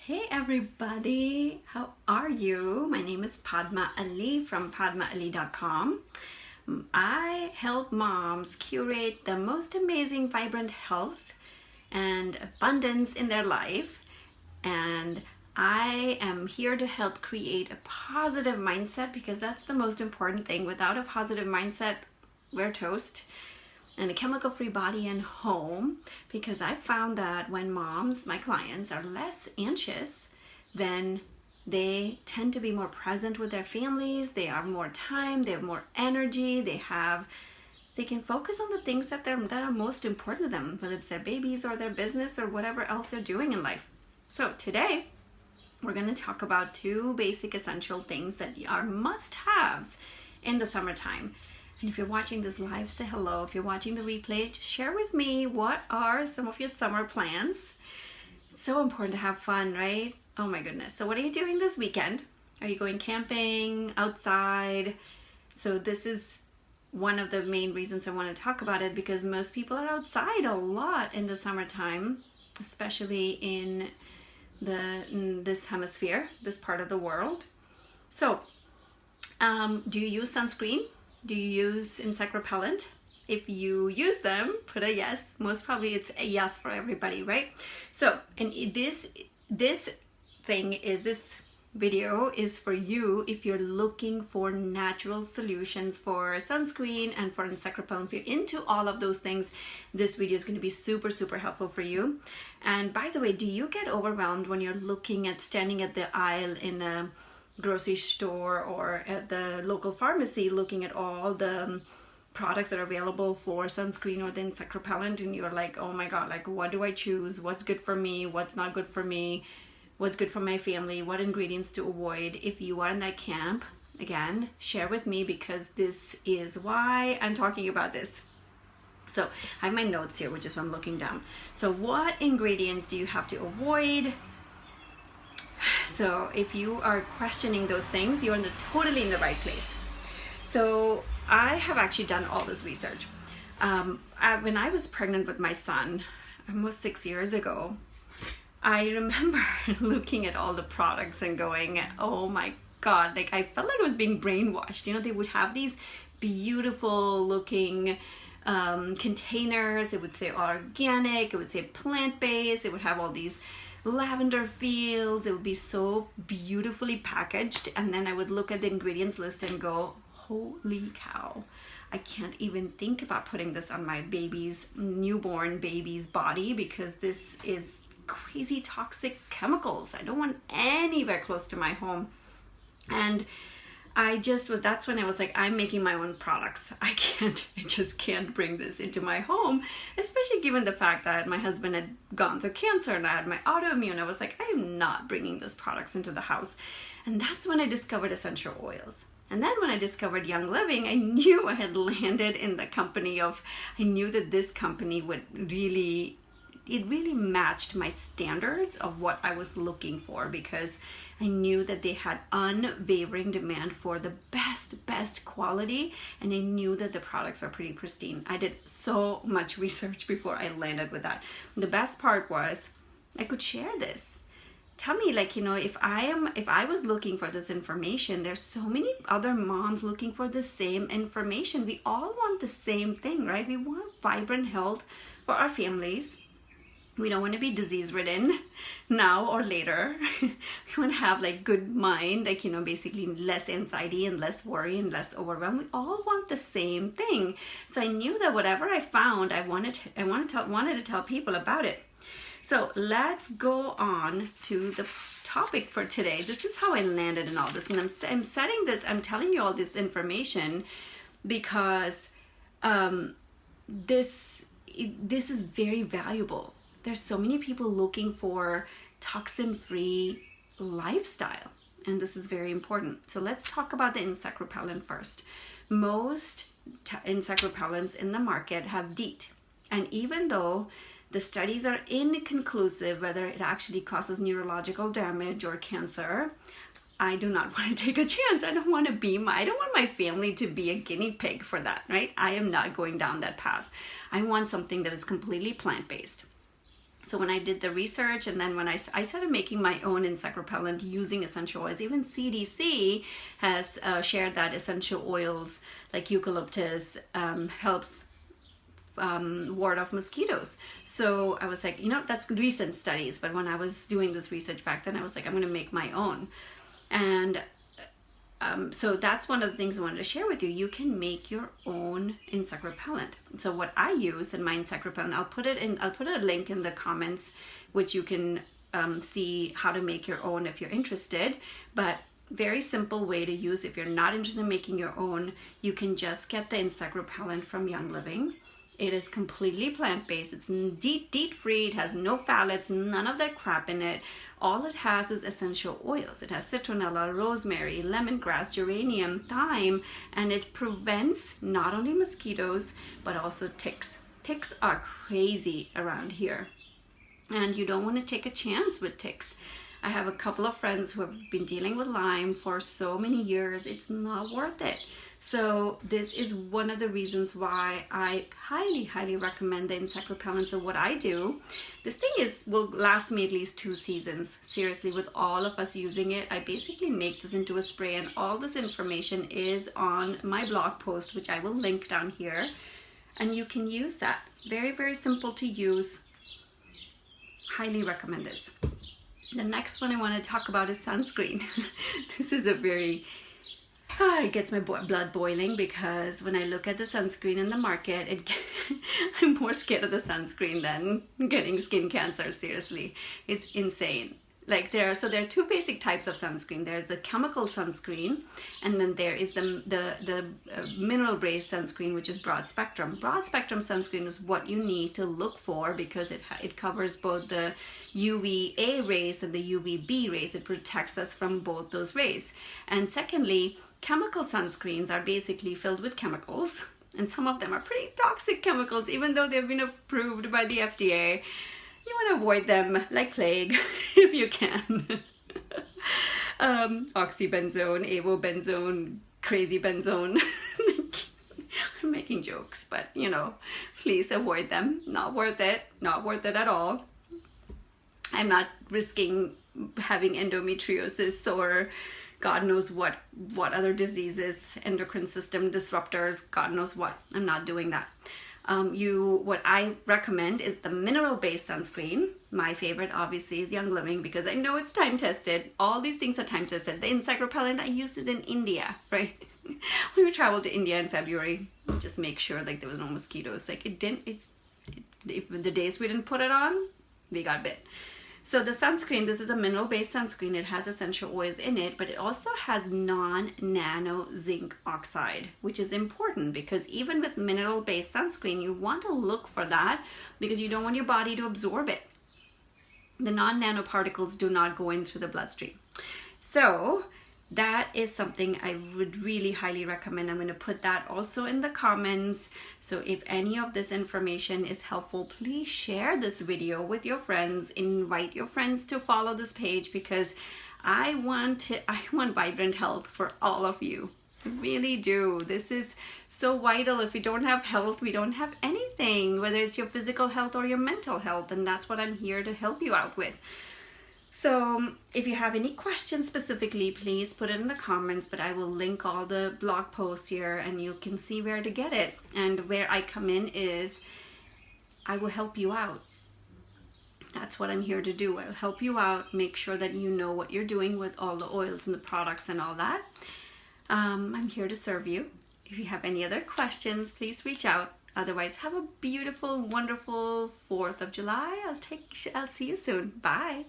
Hey everybody, how are you? My name is Padma Ali from padmaali.com. I help moms curate the most amazing, vibrant health and abundance in their life, and I am here to help create a positive mindset because that's the most important thing. Without a positive mindset, we're toast. And a chemical-free body and home, because I found that when moms, my clients, are less anxious, then they tend to be more present with their families, they have more time, they have more energy, they can focus on the things that are most important to them, whether it's their babies or their business or whatever else they're doing in life. So today, we're going to talk about two basic essential things that are must-haves in the summertime. And if you're watching this live, say hello. If you're watching the replay, just share with me what are some of your summer plans. It's so important to have fun, right? Oh my goodness. So what are you doing this weekend? Are you going camping, outside? So this is one of the main reasons I want to talk about it, because most people are outside a lot in the summertime, especially in this hemisphere, this part of the world. So do you use sunscreen? Do you use insect repellent? If you use them, put a yes. Most probably it's a yes for everybody, right? So, and this video is for you if you're looking for natural solutions for sunscreen and for insect repellent. If you're into all of those things, this video is going to be super, super helpful for you. And by the way, do you get overwhelmed when you're standing at the aisle in a grocery store or at the local pharmacy looking at all the products that are available for sunscreen or the insect repellent, and you're like, oh my god, like what do I choose? What's good for me? What's not good for me? What's good for my family? What ingredients to avoid? If you are in that camp, again, share with me, because this is why I'm talking about this. So I have my notes here, which is what I'm looking down. So what ingredients do you have to avoid? So if you are questioning those things, you're totally in the right place. So I have actually done all this research. When I was pregnant with my son, almost 6 years ago, I remember looking at all the products and going, oh my God, like I felt like I was being brainwashed. You know, they would have these beautiful looking containers. It would say organic, it would say plant-based, it would have all these lavender fields. It would be so beautifully packaged, and then I would look at the ingredients list and go, holy cow, I can't even think about putting this on my newborn baby's body, because this is crazy toxic chemicals. I don't want anywhere close to my home. And that's when I was like, I'm making my own products. I just can't bring this into my home, especially given the fact that my husband had gone through cancer and I had my autoimmune. I was like, I am not bringing those products into the house. And that's when I discovered essential oils. And then when I discovered Young Living, I knew I had landed in the company I knew that this company it really matched my standards of what I was looking for, because I knew that they had unwavering demand for the best quality, and I knew that the products were pretty pristine. I did so much research before I landed with that. The best part was I could share this. Tell me, like, you know, if I was looking for this information, there's so many other moms looking for the same information. We all want the same thing, right? We want vibrant health for our families. We don't want to be disease-ridden now or later. We want to have like good mind, like, you know, basically less anxiety and less worry and less overwhelm. We all want the same thing. So I knew that whatever I found, I wanted to tell people about it. So let's go on to the topic for today. This is how I landed in all this, and I'm setting this. I'm telling you all this information because this is very valuable. There's so many people looking for toxin-free lifestyle, and this is very important. So let's talk about the insect repellent first. Most insect repellents in the market have DEET, and even though the studies are inconclusive whether it actually causes neurological damage or cancer, I do not want to take a chance. I don't want my family to be a guinea pig for that, right? I am not going down that path. I want something that is completely plant-based. So when I did the research, and then when I started making my own insect repellent using essential oils, even CDC has shared that essential oils like eucalyptus helps ward off mosquitoes. So I was like, that's recent studies, but when I was doing this research back then, I was like, I'm going to make my own. And so that's one of the things I wanted to share with you. You can make your own insect repellent. So what I use in my insect repellent, I'll put a link in the comments, which you can see how to make your own if you're interested. But very simple way to use, if you're not interested in making your own, you can just get the insect repellent from Young Living. It is completely plant-based. It's DEET-free. It has no phthalates, none of that crap in it. All it has is essential oils. It has citronella, rosemary, lemongrass, geranium, thyme, and it prevents not only mosquitoes, but also ticks. Ticks are crazy around here, and you don't want to take a chance with ticks. I have a couple of friends who have been dealing with Lyme for so many years. It's not worth it. So this is one of the reasons why I highly, highly recommend the insect repellent. So what I do, this thing will last me at least 2 seasons. Seriously, with all of us using it, I basically make this into a spray, and all this information is on my blog post, which I will link down here. And you can use that. Very, very simple to use. Highly recommend this. The next one I want to talk about is sunscreen. This is a very... it gets my blood boiling, because when I look at the sunscreen in the market, I'm more scared of the sunscreen than getting skin cancer. Seriously, it's insane. Like there are 2 basic types of sunscreen. There's the chemical sunscreen, and then there is the mineral-based sunscreen, which is broad spectrum. Broad spectrum sunscreen is what you need to look for, because it covers both the UVA rays and the UVB rays. It protects us from both those rays. And secondly, chemical sunscreens are basically filled with chemicals, and some of them are pretty toxic chemicals, even though they've been approved by the FDA. You want to avoid them like plague if you can. Oxybenzone, avobenzone, crazy benzone. I'm making jokes, but please avoid them. Not worth it. Not worth it at all. I'm not risking having endometriosis or God knows what other diseases, endocrine system disruptors, God knows what. I'm not doing that. What I recommend is the mineral-based sunscreen. My favorite obviously is Young Living, because I know it's time-tested. All these things are time-tested. The insect repellent, I used it in India, right? When we traveled to India in February, just make sure like there was no mosquitoes. Like the days we didn't put it on, we got bit. So the sunscreen, this is a mineral-based sunscreen. It has essential oils in it, but it also has non-nano zinc oxide, which is important, because even with mineral-based sunscreen, you want to look for that, because you don't want your body to absorb it. The non-nano particles do not go in through the bloodstream. So that is something I would really highly recommend. I'm going to put that also in the comments. So if any of this information is helpful, please share this video with your friends. Invite your friends to follow this page, because I want vibrant health for all of you. I really do. This is so vital. If we don't have health, we don't have anything, whether it's your physical health or your mental health. And that's what I'm here to help you out with. So if you have any questions specifically, please put it in the comments, but I will link all the blog posts here, and you can see where to get it. And where I come in is I will help you out. That's what I'm here to do. I'll help you out, make sure that you know what you're doing with all the oils and the products and all that. I'm here to serve you. If you have any other questions, please reach out. Otherwise, have a beautiful, wonderful 4th of July. I'll see you soon. Bye.